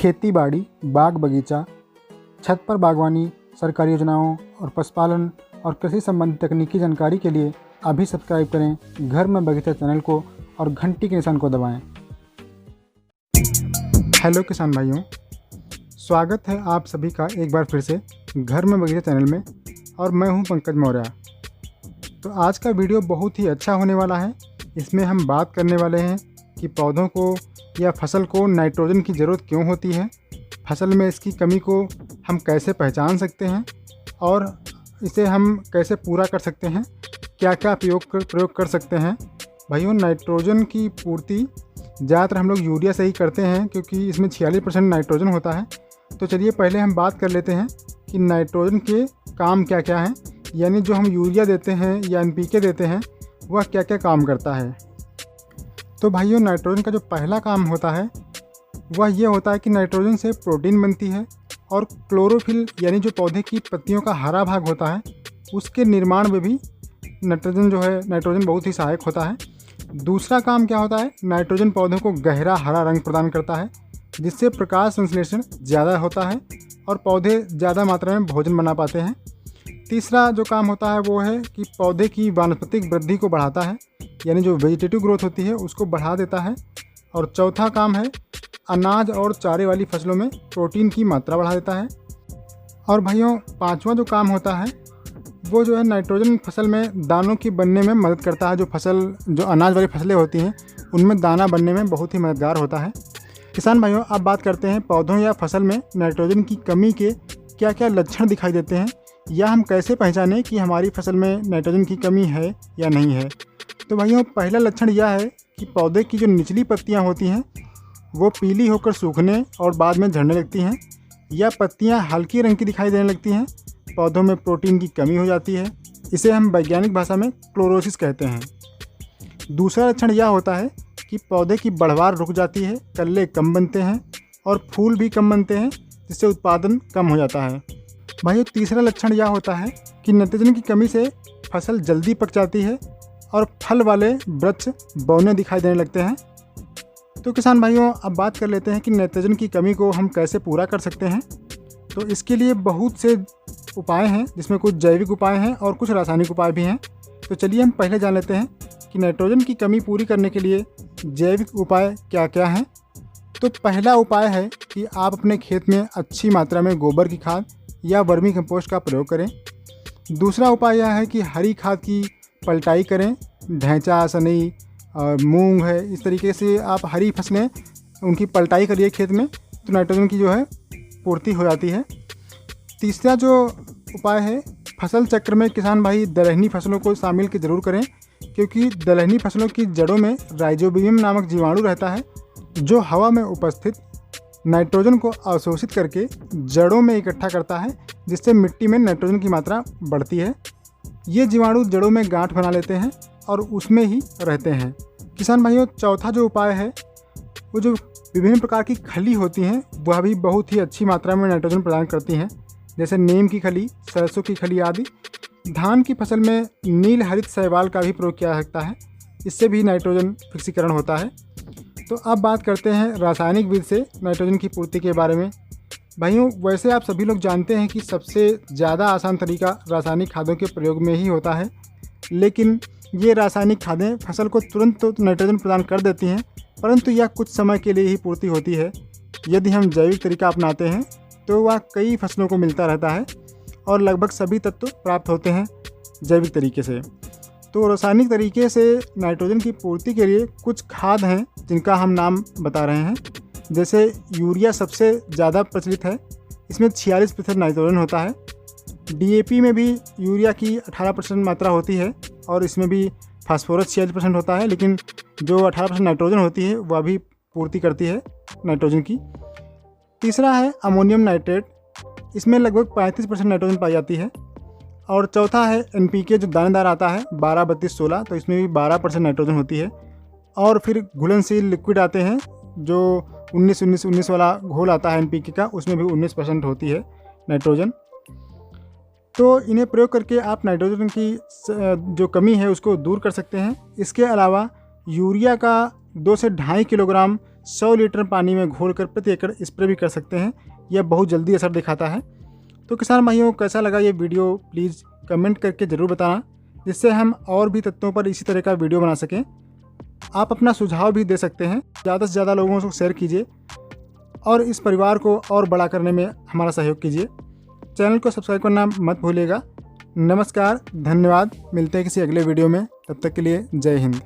खेती बाड़ी, बाग बगीचा, छत पर बागवानी, सरकारी योजनाओं और पशुपालन और कृषि संबंधी तकनीकी जानकारी के लिए अभी सब्सक्राइब करें घर में बगीचा चैनल को और घंटी के निशान को दबाएं। हेलो किसान भाइयों, स्वागत है आप सभी का एक बार फिर से घर में बगीचा चैनल में और मैं हूं पंकज मौर्य। तो आज का वीडियो बहुत ही अच्छा होने वाला है। इसमें हम बात करने वाले हैं कि पौधों को या फसल को नाइट्रोजन की ज़रूरत क्यों होती है, फसल में इसकी कमी को हम कैसे पहचान सकते हैं और इसे हम कैसे पूरा कर सकते हैं, क्या क्या प्रयोग कर सकते हैं। भाइयों, नाइट्रोजन की पूर्ति ज़्यादातर हम लोग यूरिया से ही करते हैं क्योंकि इसमें 46% नाइट्रोजन होता है। तो चलिए पहले हम बात कर लेते हैं कि नाइट्रोजन के काम क्या क्या हैं, यानी जो हम यूरिया देते हैं या NPK देते हैं वह क्या क्या काम करता है। तो भाइयों, नाइट्रोजन का जो पहला काम होता है वह ये होता है कि नाइट्रोजन से प्रोटीन बनती है और क्लोरोफिल यानी जो पौधे की पत्तियों का हरा भाग होता है उसके निर्माण में भी नाइट्रोजन बहुत ही सहायक होता है। दूसरा काम क्या होता है, नाइट्रोजन पौधों को गहरा हरा रंग प्रदान करता है जिससे प्रकाश संश्लेषण ज़्यादा होता है और पौधे ज़्यादा मात्रा में भोजन बना पाते हैं। तीसरा जो काम होता है वो है कि पौधे की वानस्पतिक वृद्धि को बढ़ाता है, यानी जो वेजिटेटिव ग्रोथ होती है उसको बढ़ा देता है। और चौथा काम है अनाज और चारे वाली फसलों में प्रोटीन की मात्रा बढ़ा देता है। और भाइयों, पांचवा जो काम होता है वो जो है नाइट्रोजन फसल में दानों की बनने में मदद करता है। जो अनाज वाली फसलें होती हैं उनमें दाना बनने में बहुत ही मददगार होता है। किसान भाइयों, अब बात करते हैं पौधों या फसल में नाइट्रोजन की कमी के क्या क्या लक्षण दिखाई देते हैं या हम कैसे पहचानें कि हमारी फसल में नाइट्रोजन की कमी है या नहीं है। तो भाइयों, पहला लक्षण यह है कि पौधे की जो निचली पत्तियां होती हैं वो पीली होकर सूखने और बाद में झड़ने लगती हैं या पत्तियां हल्की रंग की दिखाई देने लगती हैं। पौधों में प्रोटीन की कमी हो जाती है, इसे हम वैज्ञानिक भाषा में क्लोरोसिस कहते हैं। दूसरा लक्षण यह होता है कि पौधे की बढ़वार रुक जाती है, कल्ले कम बनते हैं और फूल भी कम बनते हैं जिससे उत्पादन कम हो जाता है। भाइयों, तीसरा लक्षण यह होता है कि नाइट्रोजन की कमी से फसल जल्दी पक जाती है और फल वाले वृक्ष बौने दिखाई देने लगते हैं। तो किसान भाइयों, अब बात कर लेते हैं कि नाइट्रोजन की कमी को हम कैसे पूरा कर सकते हैं। तो इसके लिए बहुत से उपाय हैं, जिसमें कुछ जैविक उपाय हैं और कुछ रासायनिक उपाय भी हैं। तो चलिए हम पहले जान लेते हैं कि नाइट्रोजन की कमी पूरी करने के लिए जैविक उपाय क्या क्या हैं। तो पहला उपाय है कि आप अपने खेत में अच्छी मात्रा में गोबर की खाद या वर्मी कंपोस्ट का प्रयोग करें। दूसरा उपाय यह है कि हरी खाद की पलटाई करें। ढैंचा, सनई और मूंग है, इस तरीके से आप हरी फसलें उनकी पलटाई करिए खेत में, तो नाइट्रोजन की जो है पूर्ति हो जाती है। तीसरा जो उपाय है, फसल चक्र में किसान भाई दलहनी फसलों को शामिल के ज़रूर करें क्योंकि दलहनी फसलों की जड़ों में राइजोबियम नामक जीवाणु रहता है जो हवा में उपस्थित नाइट्रोजन को अवशोषित करके जड़ों में इकट्ठा करता है जिससे मिट्टी में नाइट्रोजन की मात्रा बढ़ती है। ये जीवाणु जड़ों में गांठ बना लेते हैं और उसमें ही रहते हैं। किसान भाइयों, चौथा जो उपाय है वो जो विभिन्न प्रकार की खली होती हैं वह भी बहुत ही अच्छी मात्रा में नाइट्रोजन प्रदान करती हैं, जैसे नीम की खली, सरसों की खली आदि। धान की फसल में नील हरित शैवाल का भी प्रयोग किया जा सकता है, इससे भी नाइट्रोजन फिक्सीकरण होता है। तो अब बात करते हैं रासायनिक विधि से नाइट्रोजन की पूर्ति के बारे में। भाइयों, वैसे आप सभी लोग जानते हैं कि सबसे ज़्यादा आसान तरीका रासायनिक खादों के प्रयोग में ही होता है, लेकिन ये रासायनिक खादें फसल को तुरंत तो नाइट्रोजन प्रदान कर देती हैं, परंतु यह कुछ समय के लिए ही पूर्ति होती है। यदि हम जैविक तरीका अपनाते हैं तो वह कई फसलों को मिलता रहता है और लगभग सभी तत्व प्राप्त होते हैं जैविक तरीके से। तो रासायनिक तरीके से नाइट्रोजन की पूर्ति के लिए कुछ खाद हैं जिनका हम नाम बता रहे हैं। जैसे यूरिया सबसे ज़्यादा प्रचलित है, इसमें 46% नाइट्रोजन होता है। DAP में भी यूरिया की 18% मात्रा होती है और इसमें भी फास्फोरस 46% होता है, लेकिन जो 18% नाइट्रोजन होती है वह भी पूर्ति करती है नाइट्रोजन की। तीसरा है अमोनियम नाइट्रेट, इसमें लगभग 35% नाइट्रोजन पाई जाती है। और चौथा है NPK जो दानेदार आता है 12-32-16, तो इसमें भी 12% नाइट्रोजन होती है। और फिर घुलनशील लिक्विड आते हैं जो 19-19-19 वाला घोल आता है NPK का, उसमें भी 19% होती है नाइट्रोजन। तो इन्हें प्रयोग करके आप नाइट्रोजन की जो कमी है उसको दूर कर सकते हैं। इसके अलावा यूरिया का 2 से 2.5 किलोग्राम 100 लीटर पानी में घोलकर प्रति एकड़ स्प्रे भी कर सकते हैं। यह बहुत जल्दी असर दिखाता है। तो किसान भाइयों, कैसा लगा ये वीडियो प्लीज़ कमेंट करके ज़रूर बताना, जिससे हम और भी तत्वों पर इसी तरह का वीडियो बना सकें। आप अपना सुझाव भी दे सकते हैं। ज़्यादा से ज़्यादा लोगों को शेयर कीजिए और इस परिवार को और बड़ा करने में हमारा सहयोग कीजिए। चैनल को सब्सक्राइब करना मत भूलिएगा। नमस्कार, धन्यवाद। मिलते हैं किसी अगले वीडियो में। तब तक के लिए जय हिंद।